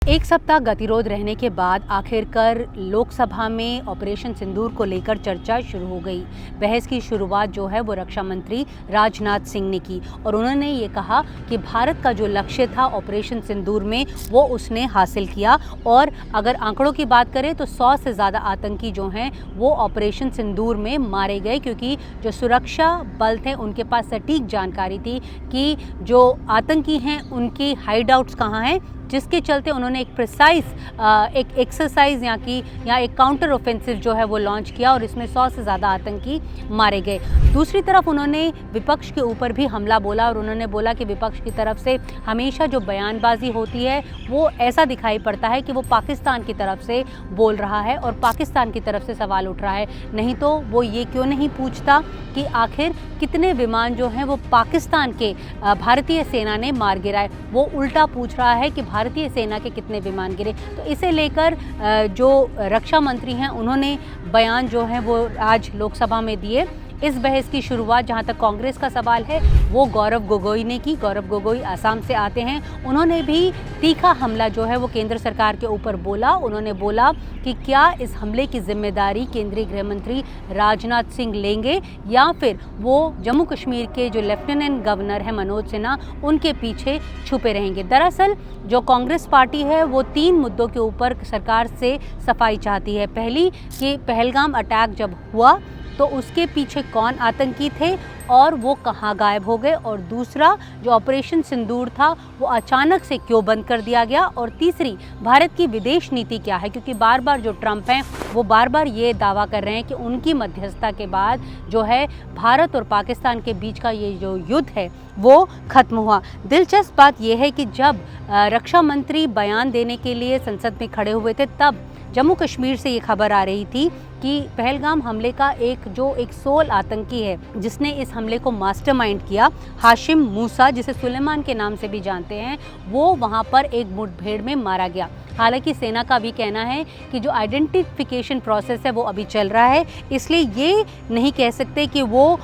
एक सप्ताह गतिरोध रहने के बाद आखिरकार लोकसभा में ऑपरेशन सिंदूर को लेकर चर्चा शुरू हो गई। बहस की शुरुआत जो है वो रक्षा मंत्री राजनाथ सिंह ने की और उन्होंने ये कहा कि भारत का जो लक्ष्य था ऑपरेशन सिंदूर में वो उसने हासिल किया और अगर आंकड़ों की बात करें तो 100 से ज़्यादा आतंकी जो हैं वो ऑपरेशन सिंदूर में मारे गए, क्योंकि जो सुरक्षा बल थे उनके पास सटीक जानकारी थी कि जो आतंकी हैं उनकी हाइड आउट्स कहाँ हैं, जिसके चलते उन्होंने एक प्रिसाइज एक एक्सरसाइज यहाँ एक काउंटर ऑफेंसिव जो है वो लॉन्च किया और इसमें 100 से ज़्यादा आतंकी मारे गए। दूसरी तरफ उन्होंने विपक्ष के ऊपर भी हमला बोला और उन्होंने बोला कि विपक्ष की तरफ से हमेशा जो बयानबाजी होती है वो ऐसा दिखाई पड़ता है कि वो पाकिस्तान की तरफ से बोल रहा है और पाकिस्तान की तरफ से सवाल उठ रहा है, नहीं तो वो ये क्यों नहीं पूछता कि आखिर कितने विमान जो हैं वो पाकिस्तान के भारतीय सेना ने मार गिराए। वो उल्टा पूछ रहा है कि भारतीय सेना के कितने विमान गिरे। तो इसे लेकर जो रक्षा मंत्री हैं उन्होंने बयान जो है वो आज लोकसभा में दिए। इस बहस की शुरुआत जहां तक कांग्रेस का सवाल है वो गौरव गोगोई ने की। गौरव गोगोई असम से आते हैं, उन्होंने भी तीखा हमला जो है वो केंद्र सरकार के ऊपर बोला। उन्होंने बोला कि क्या इस हमले की जिम्मेदारी केंद्रीय गृह मंत्री राजनाथ सिंह लेंगे या फिर वो जम्मू कश्मीर के जो लेफ्टिनेंट गवर्नर है मनोज सिन्हा उनके पीछे छुपे रहेंगे। दरअसल जो कांग्रेस पार्टी है वो 3 मुद्दों के ऊपर सरकार से सफाई चाहती है। पहली कि पहलगाम अटैक जब हुआ तो उसके पीछे कौन आतंकी थे और वो कहाँ गायब हो गए, और दूसरा जो ऑपरेशन सिंदूर था वो अचानक से क्यों बंद कर दिया गया, और तीसरी भारत की विदेश नीति क्या है, क्योंकि बार बार जो ट्रंप हैं वो बार बार ये दावा कर रहे हैं कि उनकी मध्यस्थता के बाद जो है भारत और पाकिस्तान के बीच का ये जो युद्ध है वो खत्म हुआ। दिलचस्प बात यह है कि जब रक्षा मंत्री बयान देने के लिए संसद में खड़े हुए थे तब जम्मू कश्मीर से ये खबर आ रही थी कि पहलगाम हमले का एक सोल आतंकी है जिसने इस हमले को मास्टरमाइंड किया, हाशिम मूसा जिसे सुलेमान के नाम से भी जानते हैं, वो वहाँ पर एक मुठभेड़ में मारा गया। हालांकि सेना का भी कहना है कि जो आइडेंटिफिकेशन प्रोसेस है वो अभी चल रहा है, इसलिए ये नहीं कह सकते कि वो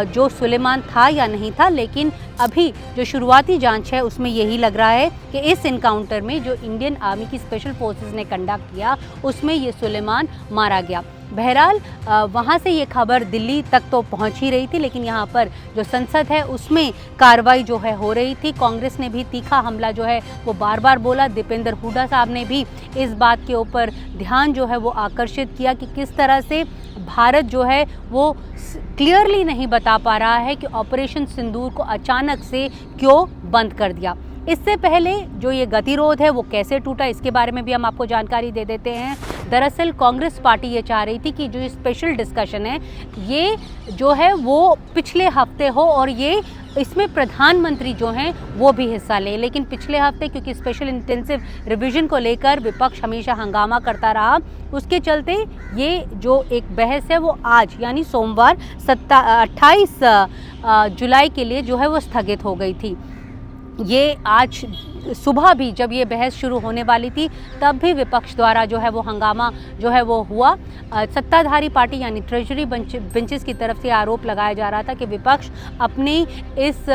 जो सुलेमान था या नहीं था, लेकिन अभी जो शुरुआती जांच है उसमें यही लग रहा है कि इस इनकाउंटर में जो इंडियन आर्मी की स्पेशल फोर्सेस ने कंडक्ट किया उसमें ये सुलेमान मारा गया। बहरहाल वहाँ से ये खबर दिल्ली तक तो पहुँच ही रही थी, लेकिन यहाँ पर जो संसद है उसमें कार्रवाई जो है हो रही थी। कांग्रेस ने भी तीखा हमला जो है वो बार बार बोला। दीपेंद्र हुड्डा साहब ने भी इस बात के ऊपर ध्यान जो है वो आकर्षित किया कि किस तरह से भारत जो है वो क्लियरली नहीं बता पा रहा है कि ऑपरेशन सिंदूर को अचानक से क्यों बंद कर दिया। इससे पहले जो ये गतिरोध है वो कैसे टूटा, इसके बारे में भी हम आपको जानकारी दे देते हैं। दरअसल कांग्रेस पार्टी ये चाह रही थी कि जो स्पेशल डिस्कशन है ये जो है वो पिछले हफ्ते हो और ये इसमें प्रधानमंत्री जो हैं वो भी हिस्सा ले, लेकिन पिछले हफ्ते क्योंकि स्पेशल इंटेंसिव रिवीजन को लेकर विपक्ष हमेशा हंगामा करता रहा, उसके चलते ये जो एक बहस है वो आज यानी सोमवार 28 जुलाई के लिए जो है वो स्थगित हो गई थी। ये आज सुबह भी जब ये बहस शुरू होने वाली थी तब भी विपक्ष द्वारा जो है वो हंगामा जो है वो हुआ। सत्ताधारी पार्टी यानी ट्रेजरी बेंचेस की तरफ से आरोप लगाया जा रहा था कि विपक्ष अपनी इस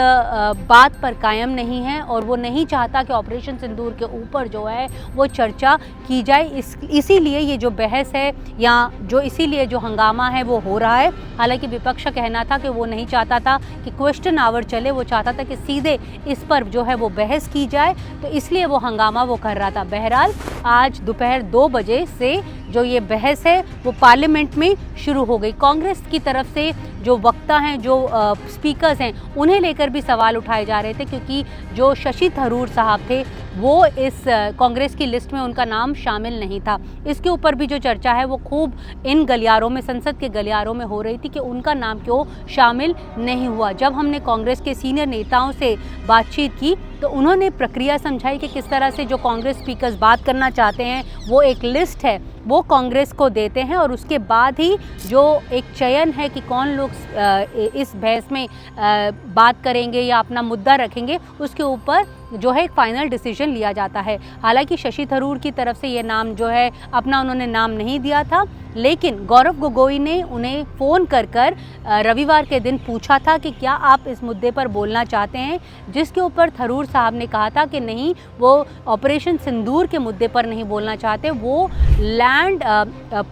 बात पर कायम नहीं है और वो नहीं चाहता कि ऑपरेशन सिंदूर के ऊपर जो है वो चर्चा की जाए। इसीलिए ये जो बहस है या जो इसीलिए जो हंगामा है वो हो रहा है। हालांकि विपक्ष का कहना था कि वो नहीं चाहता था कि क्वेश्चन आवर चले, वो चाहता था कि सीधे इस पर जो है वो बहस की जाए, तो इसलिए वो हंगामा वो कर रहा था। बहरहाल आज दोपहर 2 बजे से जो ये बहस है वो पार्लियामेंट में शुरू हो गई। कांग्रेस की तरफ से जो वक्ता हैं, जो स्पीकर्स हैं, उन्हें लेकर भी सवाल उठाए जा रहे थे, क्योंकि जो शशि थरूर साहब थे वो इस कांग्रेस की लिस्ट में उनका नाम शामिल नहीं था। इसके ऊपर भी जो चर्चा है वो खूब इन गलियारों में, संसद के गलियारों में हो रही थी कि उनका नाम क्यों शामिल नहीं हुआ। जब हमने कांग्रेस के सीनियर नेताओं से बातचीत की तो उन्होंने प्रक्रिया समझाई कि किस तरह से जो कांग्रेस स्पीकर्स बात करना चाहते हैं वो एक लिस्ट है वो कांग्रेस को देते हैं और उसके बाद ही जो एक चयन है कि कौन लोग इस बहस में बात करेंगे या अपना मुद्दा रखेंगे उसके ऊपर जो है एक फाइनल डिसीजन लिया जाता है। हालांकि शशि थरूर की तरफ से ये नाम जो है अपना उन्होंने नाम नहीं दिया था, लेकिन गौरव गोगोई ने उन्हें फ़ोन कर रविवार के दिन पूछा था कि क्या आप इस मुद्दे पर बोलना चाहते हैं, जिसके ऊपर थरूर साहब ने कहा था कि नहीं, वो ऑपरेशन सिंदूर के मुद्दे पर नहीं बोलना चाहते, वो लैंड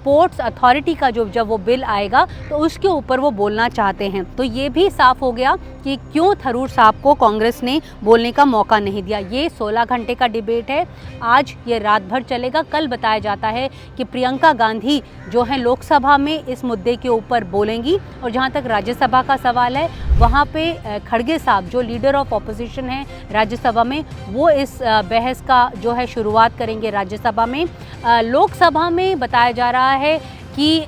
पोर्ट्स अथॉरिटी का जब वो बिल आएगा तो उसके ऊपर वो बोलना चाहते हैं। तो ये भी साफ हो गया कि क्यों थरूर साहब को कांग्रेस ने बोलने का मौका नहीं दिया। ये 16 घंटे का डिबेट है, आज ये रात भर चलेगा। कल बताया जाता है कि प्रियंका गांधी जो है लोकसभा में इस मुद्दे के ऊपर बोलेंगी, और जहां तक राज्यसभा का सवाल है वहां पे खड़गे साहब जो लीडर ऑफ ऑपोजिशन हैं राज्यसभा में, वो इस बहस का जो है शुरुआत करेंगे राज्यसभा में। लोकसभा में बताया जा रहा है कि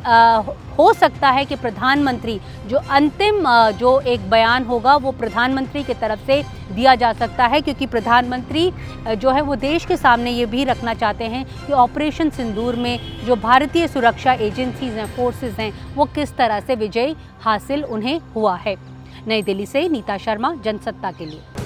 हो सकता है कि प्रधानमंत्री जो अंतिम जो एक बयान होगा वो प्रधानमंत्री की तरफ से दिया जा सकता है, क्योंकि प्रधानमंत्री जो है वो देश के सामने ये भी रखना चाहते हैं कि ऑपरेशन सिंदूर में जो भारतीय सुरक्षा एजेंसीज हैं, फोर्सेस हैं, वो किस तरह से विजय हासिल उन्हें हुआ है। नई दिल्ली से नीता शर्मा, जनसत्ता के लिए।